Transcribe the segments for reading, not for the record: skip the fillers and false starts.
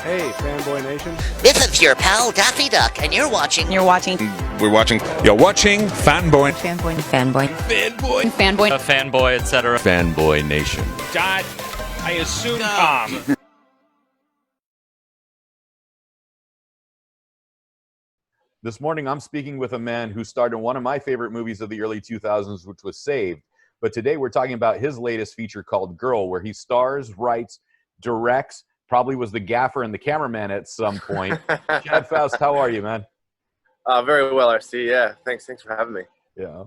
Hey, Fanboy Nation. This is your pal Daffy Duck, and you're watching. We're watching. You're watching Fanboy. Fanboy, fanboy, etc. Fanboy Nation. God, I assume Tom. This morning, I'm speaking with a man who starred in one of my favorite movies of the early 2000s, which was Saved. But today, we're talking about his latest feature called Girl, where he stars, writes, directs, probably was the gaffer and the cameraman at some point. Chad Faust, how are you, man? Very well, RC. Yeah, thanks for having me. Yeah.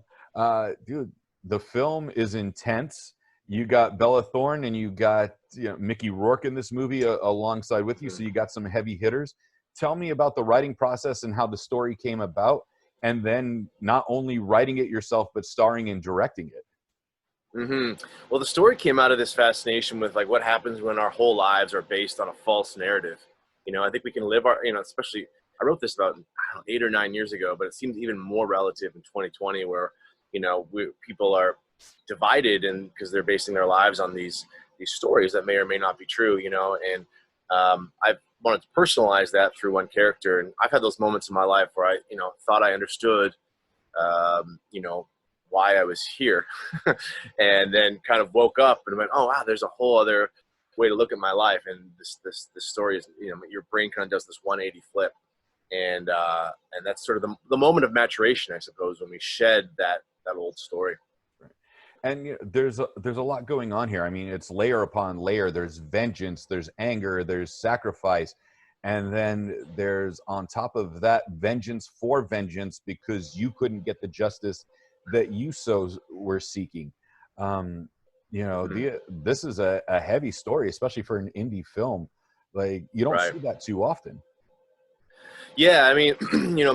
Dude, the film is intense. You got Bella Thorne and you got Mickey Rourke in this movie alongside with you, so you got some heavy hitters. Tell me about the writing process and how the story came about, and then not only writing it yourself, but starring and directing it. Well, the story came out of this fascination with like what happens when our whole lives are based on a false narrative. I think we can live our, especially, I wrote this about 8 or 9 years ago, but it seems even more relative in 2020 where, people are divided and because they're basing their lives on these stories that may or may not be true, and I've wanted to personalize that through one character. And I've had those moments in my life where I, thought I understood, why I was here and then kind of woke up and went, oh, wow, there's a whole other way to look at my life. And this story is, your brain kind of does this 180 flip. And that's sort of the moment of maturation, I suppose, when we shed that old story. And there's a lot going on here. I mean, it's layer upon layer. There's vengeance, there's anger, there's sacrifice. And then there's on top of that vengeance for vengeance because you couldn't get the justice that you were seeking. This is a heavy story, especially for an indie film. Like, you don't see that too often. Yeah, I mean,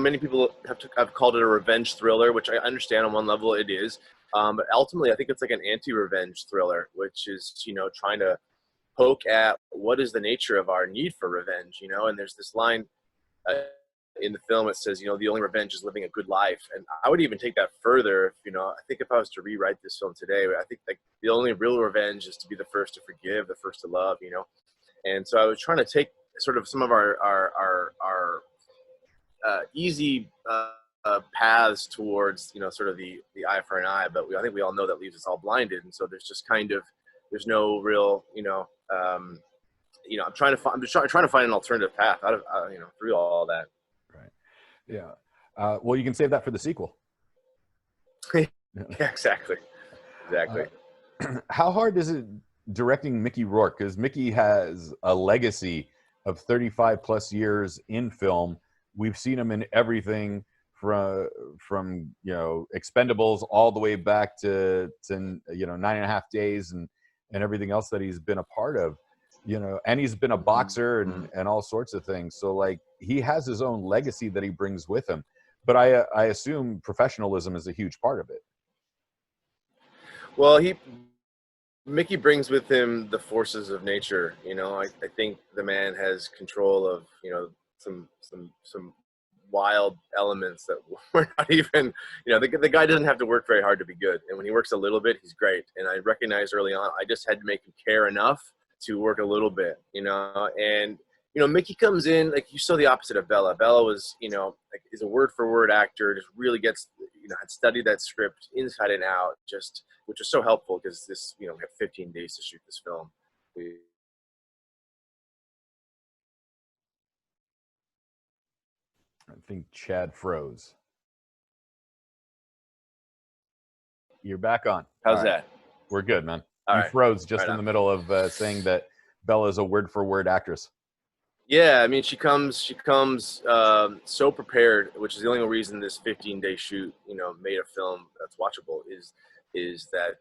many people have called it a revenge thriller, which I understand on one level it is. But ultimately, I think it's like an anti-revenge thriller, which is, trying to poke at what is the nature of our need for revenge, and there's this line in the film, it says, the only revenge is living a good life. And I would even take that further. I think if I was to rewrite this film today, I think like the only real revenge is to be the first to forgive, the first to love, And so I was trying to take sort of some of our easy paths towards, sort of the eye for an eye, but I think we all know that leaves us all blinded. And so there's just there's no real, I'm trying to find an alternative path out of, through all that. Right. Yeah. Well, you can save that for the sequel. Yeah, exactly. How hard is it directing Mickey Rourke? Because Mickey has a legacy of 35 plus years in film. We've seen him in everything from Expendables all the way back to 9.5 Days and everything else that he's been a part of, and he's been a boxer and all sorts of things. So like he has his own legacy that he brings with him, but I assume professionalism is a huge part of it. Well, Mickey brings with him the forces of nature. I think the man has control of, some wild elements that we're not even, the guy doesn't have to work very hard to be good. And when he works a little bit, he's great. And I recognized early on, I just had to make him care enough to work a little bit, and, Mickey comes in, like you saw the opposite of Bella. Bella was, is a word for word actor, just really gets, had studied that script inside and out, which was so helpful because this, we have 15 days to shoot this film. I think Chad froze. You're back on. How's that? We're good, man. All you right. froze just in the middle of saying that Bella is a word-for-word actress. Yeah, I mean, she comes so prepared, which is the only reason this 15-day shoot, made a film that's watchable is that,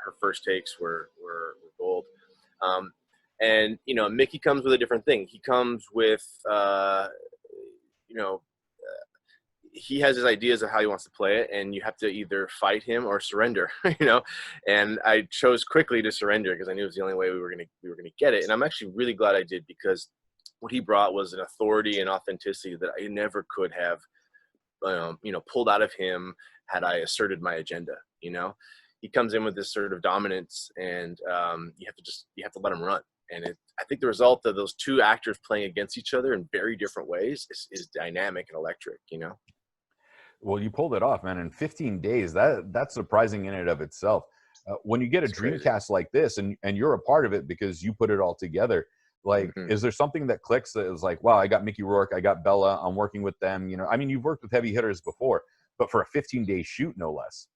her first takes were gold. And, Mickey comes with a different thing. He comes with, he has his ideas of how he wants to play it, and you have to either fight him or surrender, and I chose quickly to surrender because I knew it was the only way we were gonna get it. And I'm actually really glad I did, because what he brought was an authority and authenticity that I never could have, pulled out of him had I asserted my agenda. He comes in with this sort of dominance, and you have to let him run. I think the result of those two actors playing against each other in very different ways is dynamic and electric, you know? Well, you pulled it off, man. In 15 days, that's surprising in and of itself. When you get a It's dream crazy. cast like this, and you're a part of it because you put it all together, like, Hmm. is there something that clicks that is like, wow, I got Mickey Rourke, I got Bella, I'm working with them. You know, I mean, you've worked with heavy hitters before, but for a 15-day shoot, no less.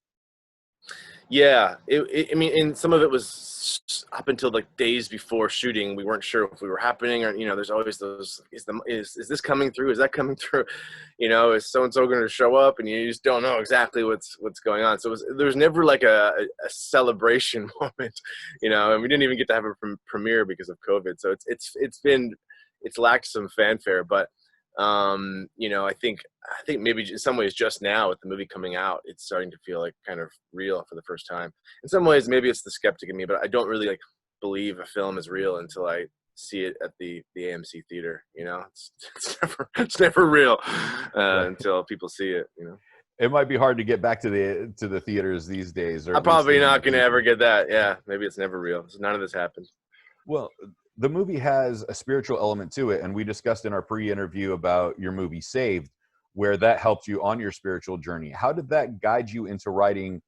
Yeah, I mean, and some of it was up until like days before shooting. We weren't sure if we were happening, or there's always those. Is this coming through? Is that coming through? Is so and so going to show up? And you just don't know exactly what's going on. So there was never like a celebration moment, and we didn't even get to have a premiere because of COVID. So it's lacked some fanfare, but I think maybe in some ways just now with the movie coming out, it's starting to feel like kind of real for the first time. In some ways, maybe it's the skeptic in me, but I don't really like believe a film is real until I see it at the AMC theater. It's never real Right. until people see it. It might be hard to get back to the theaters these days, or I'm at least probably in not going to ever theaters. get that. Yeah, maybe it's never real. None of this happened. Well, the movie has a spiritual element to it, and we discussed in our pre-interview about your movie Saved, where that helped you on your spiritual journey. How did that guide you into writing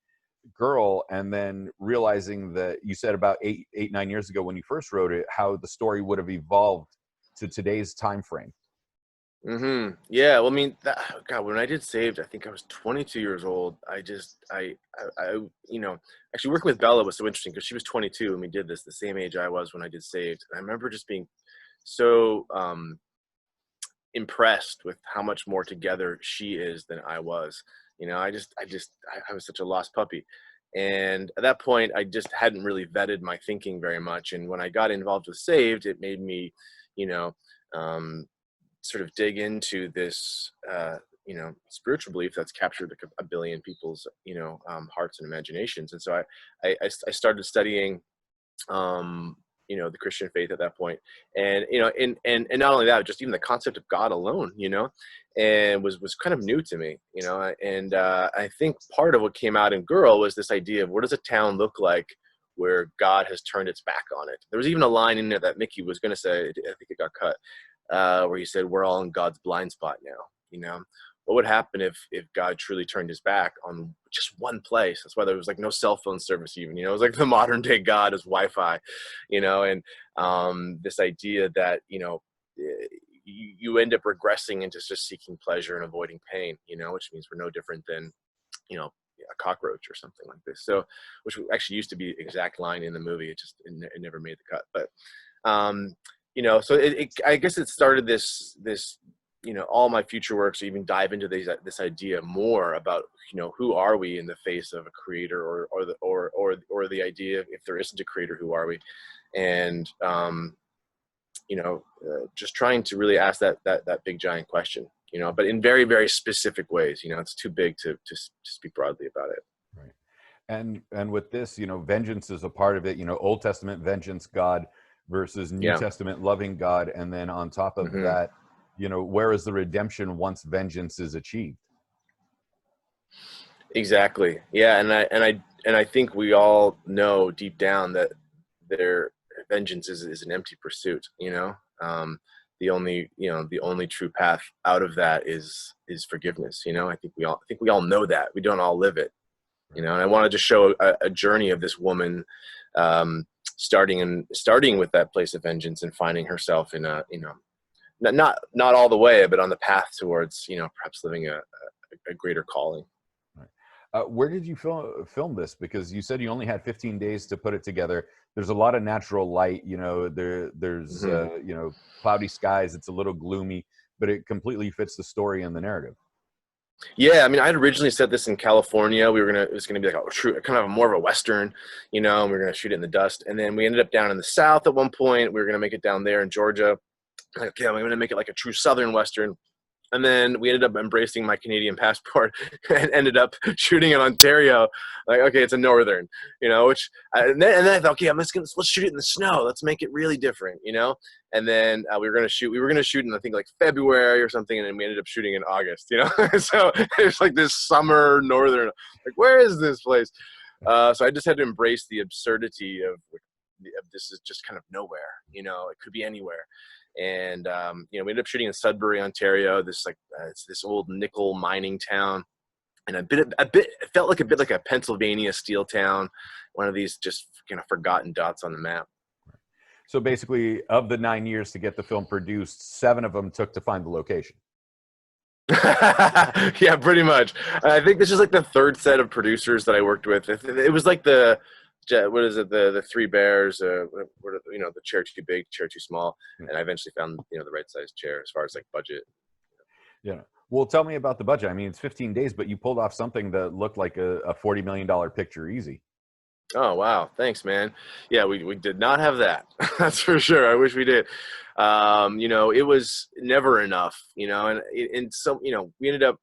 Girl, and then realizing that you said about 9 years ago when you first wrote it, how the story would have evolved to today's time frame? Yeah. Well, I mean, God, when I did Saved, I think I was 22 years old. Actually working with Bella was so interesting because she was 22 and we did this the same age I was when I did Saved. And I remember just being so impressed with how much more together she is than I was. I was such a lost puppy. And at that point, I just hadn't really vetted my thinking very much. And when I got involved with Saved, it made me, you know, um, sort of dig into this spiritual belief that's captured like a billion people's hearts and imaginations. And so I started studying the Christian faith at that point. And and not only that, just even the concept of God alone, and was kind of new to me. And I think part of what came out in Girl was this idea of what does a town look like where God has turned its back on it. There was even a line in there that Mickey was going to say, I think it got cut, where he said, "We're all in God's blind spot now." What would happen if God truly turned his back on just one place? That's why there was like no cell phone service even. It was like the modern day God is Wi-Fi, and this idea that you end up regressing into just seeking pleasure and avoiding pain. Which means we're no different than a cockroach or something like this. So, which actually used to be the exact line in the movie. It never made the cut, but. So I guess it started this all my future works even dive into this idea more about who are we in the face of a creator, or the idea if there isn't a creator, who are we, and just trying to really ask that big giant question, but in very very specific ways. It's too big to speak broadly about it. Right. And with this, vengeance is a part of it. Old Testament vengeance, God, versus New Yeah. Testament loving God, and then on top of Hmm. that, where is the redemption once vengeance is achieved? Exactly. Yeah, and I think we all know deep down that their vengeance is an empty pursuit. The only true path out of that is forgiveness. I think we all know that. We don't all live it. And I wanted to show a journey of this woman, starting with that place of vengeance and finding herself in a not all the way, but on the path towards perhaps living a greater calling. Right. Where did you film this? Because you said you only had 15 days to put it together. There's a lot of natural light. There's cloudy skies. It's a little gloomy, but it completely fits the story and the narrative. Yeah, I mean, I had originally set this in California. It was gonna be like a true, kind of more of a Western, and we were gonna shoot it in the dust. And then we ended up down in the South at one point. We were gonna make it down there in Georgia. Like, okay, I'm gonna make it like a true Southern Western. And then we ended up embracing my Canadian passport and ended up shooting in Ontario. Like, okay, it's a Northern, and then I thought, okay, let's shoot it in the snow. Let's make it really different, And then we were gonna shoot in, I think, like February or something, and then we ended up shooting in August, So it's like this summer Northern. Like, where is this place? So I just had to embrace the absurdity of this is just kind of nowhere, it could be anywhere. And we ended up shooting in Sudbury, Ontario, it's this old nickel mining town, and it felt like a bit like a Pennsylvania steel town, one of these just kind of forgotten dots on the map. So basically, of the 9 years to get the film produced, 7 of them took to find the location. Yeah, pretty much. I think this is like the 3rd set of producers that I worked with. It was like the Three Bears, the chair too big, chair too small, and I eventually found the right size chair as far as like budget. Yeah. Well, tell me about the budget. I mean, it's 15 days, but you pulled off something that looked like a $40 million picture easy. Oh, wow. Thanks, man. Yeah, we did not have that. That's for sure. I wish we did. It was never enough, and so, we ended up,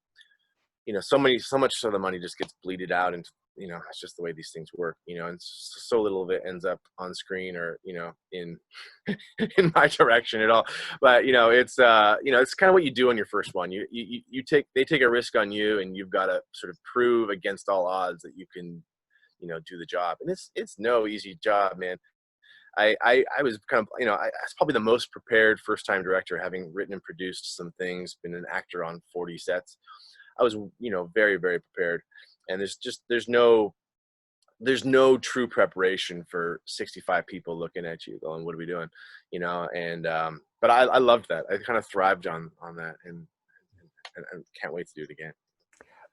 so much of the money just gets bleeded out, and, it's just the way these things work, and so little of it ends up on screen or, in my direction at all. But, it's kind of what you do on your first one. They take a risk on you, and you've got to sort of prove against all odds that you can, do the job. And it's no easy job, man. I was kind of, I was probably the most prepared first-time director, having written and produced some things, been an actor on 40 sets. I was, very, very prepared. And there's no true preparation for 65 people looking at you going, what are we doing? But I loved that. I kind of thrived on that, and can't wait to do it again.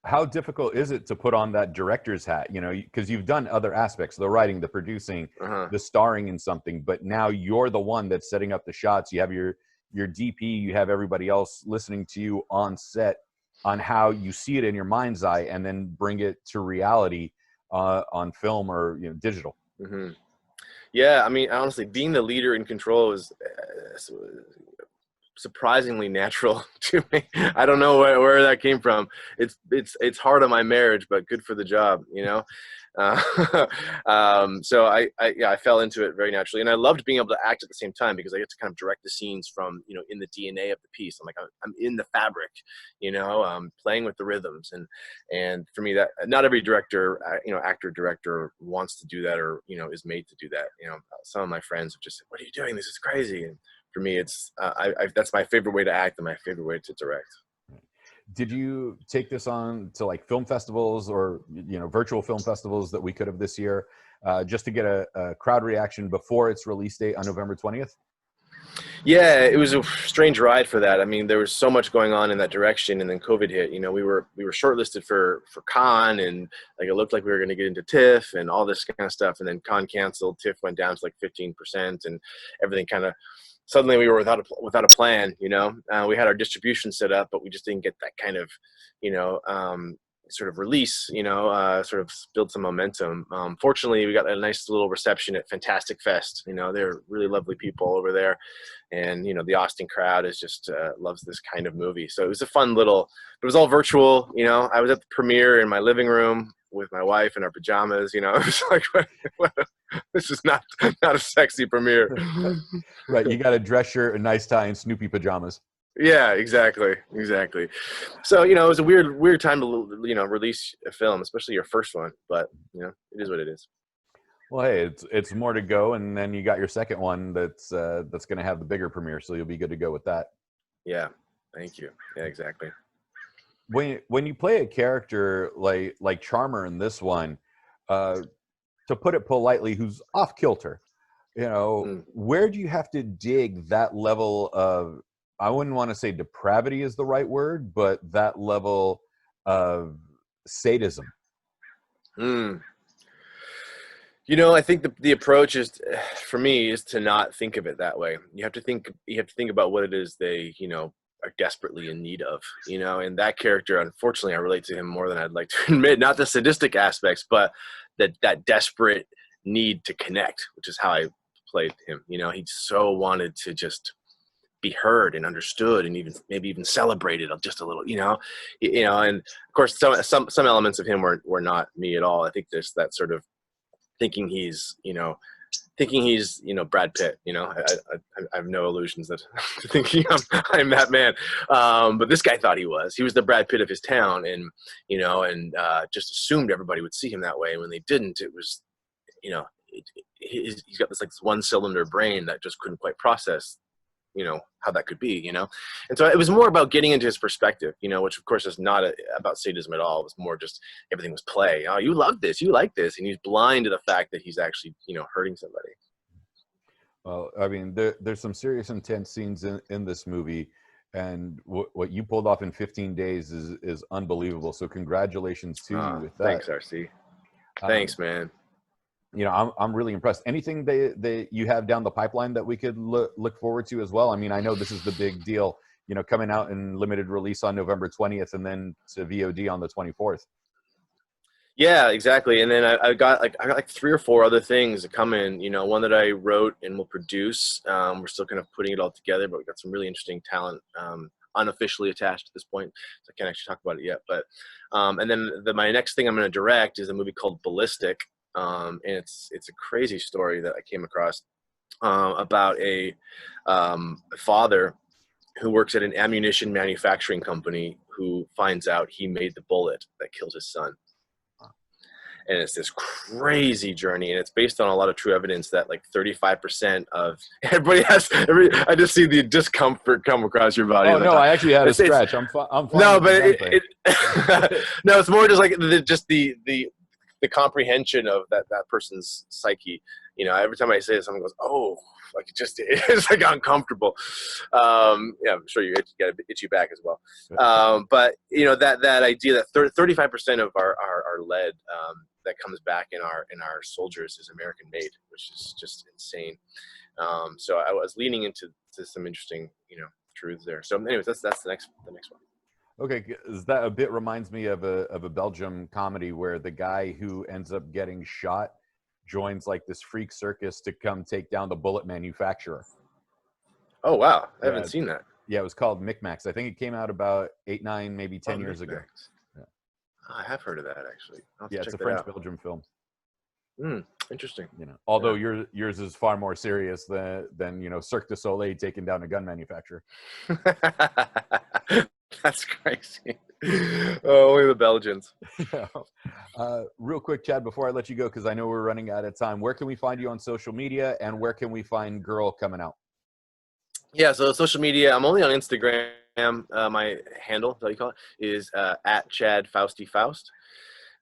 How difficult is it to put on that director's hat? Because you've done other aspects, the writing, the producing, the starring in something, but now you're the one that's setting up the shots. You have your DP, you have everybody else listening to you on set on how you see it in your mind's eye, and then bring it to reality on film or digital. Mm-hmm. Yeah, I mean, honestly, being the leader in control is surprisingly natural to me. I don't know where that came from. It's hard on my marriage, but good for the job, So I fell into it very naturally, and I loved being able to act at the same time, because I get to kind of direct the scenes from in the DNA of the piece. I'm like, I'm in the fabric, playing with the rhythms, and for me, that not every director, actor director wants to do that, or is made to do that. Some of my friends have just said, "What are you doing? This is crazy." And for me, it's that's my favorite way to act and my favorite way to direct. Did you take this on to like film festivals or virtual film festivals that we could have this year, just to get a crowd reaction before its release date on November 20th? Yeah, it was a strange ride for that. I mean, there was so much going on in that direction, and then COVID hit. We were shortlisted for Cannes, and like it looked like we were going to get into TIFF and all this kind of stuff, and then Cannes canceled. TIFF went down to like 15%, and everything kind of. Suddenly we were without a plan, we had our distribution set up, but we just didn't get that kind of, sort of release, sort of build some momentum. Fortunately, we got a nice little reception at Fantastic Fest. They're really lovely people over there. And, the Austin crowd is just loves this kind of movie. So it was a fun it was all virtual. I was at the premiere in my living room with my wife in our pajamas. It was like, this is not a sexy premiere. Right. You got a dress shirt, a nice tie, and Snoopy pajamas. Yeah, exactly. So, it was a weird time to, release a film, especially your first one, but, it is what it is. Well, hey, it's more to go. And then you got your second one that's going to have the bigger premiere. So you'll be good to go with that. Yeah. Thank you. Yeah, exactly. When you play a character like Charmer in this one, to put it politely, who's off kilter, where do you have to dig that level of, I wouldn't want to say depravity is the right word, but that level of sadism? I think the approach is, for me, is to not think of it that way. You have to think about what it is they, are desperately in need of, and that character, unfortunately, I relate to him more than I'd like to admit, not the sadistic aspects, but that desperate need to connect, which is how I played him. He so wanted to just be heard and understood, and maybe even celebrated just a little, and of course some elements of him were not me at all. I think there's that sort of thinking he's Brad Pitt. I have no illusions that thinking I'm that man. But this guy thought he was the Brad Pitt of his town, and just assumed everybody would see him that way. And when they didn't, it was, he's got this like this one cylinder brain that just couldn't quite process, how that could be, and so it was more about getting into his perspective, which of course is not about sadism at all. It was more just everything was play. Oh, you love this, you like this, and he's blind to the fact that he's actually hurting somebody. Well, I mean, there's some serious intense scenes in this movie, and what you pulled off in 15 days is unbelievable. So congratulations to you with that. Thanks, RC. Thanks, man. I'm really impressed. Anything that you have down the pipeline that we could look forward to as well? I mean, I know this is the big deal, coming out in limited release on November 20th and then to VOD on the 24th. Yeah, exactly. And then I got like 3 or 4 other things that come in, one that I wrote and will produce. We're still kind of putting it all together, but we've got some really interesting talent unofficially attached at this point. So I can't actually talk about it yet. But and then my next thing I'm going to direct is a movie called Ballistic. And it's a crazy story that I came across about a father who works at an ammunition manufacturing company who finds out he made the bullet that killed his son. And it's this crazy journey, and it's based on a lot of true evidence that like 35% of I just see the discomfort come across your body. Oh no, I actually had a scratch. I'm fine. No, but no, it's more just like the comprehension of that person's psyche. Every time I say this, someone goes, "Oh, like it's like uncomfortable." Yeah, I'm sure you got an itchy back as well. But that idea that 35% of our lead that comes back in our soldiers is American made, which is just insane. So I was leaning into some interesting truths there. So anyways, that's the next one. Okay, because that a bit reminds me of a Belgium comedy where the guy who ends up getting shot joins like this freak circus to come take down the bullet manufacturer. Oh wow, I haven't seen that. Yeah, it was called Micmacs. I think it came out about 8, 9, maybe 10 years ago. Yeah. I have heard of that actually. Yeah, it's a French-Belgian film. Interesting. Although yours is far more serious than Cirque du Soleil taking down a gun manufacturer. That's crazy. Oh, only the Belgians. Real quick, Chad, before I let you go, because I know we're running out of time, where can we find you on social media, and where can we find Girl Coming Out? Yeah, so social media, I'm only on Instagram. My handle, how you call it, is at Chad Fausty Faust.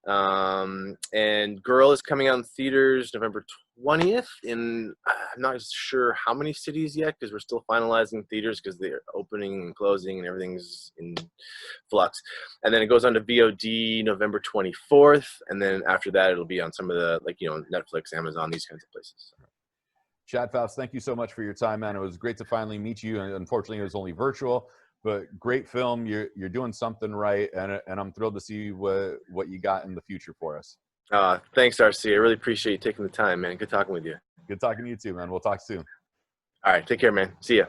And Girl is coming out in theaters November 20th. I'm not sure how many cities yet because we're still finalizing theaters because they're opening and closing and everything's in flux. And then it goes on to VOD November 24th. And then after that, it'll be on some of the Netflix, Amazon, these kinds of places. Chad Faust, thank you so much for your time, man. It was great to finally meet you. And unfortunately, it was only virtual. But great film. You're doing something right, and I'm thrilled to see what you got in the future for us. Thanks, RC. I really appreciate you taking the time, man. Good talking with you. Good talking to you too, man. We'll talk soon. All right, take care, man. See ya.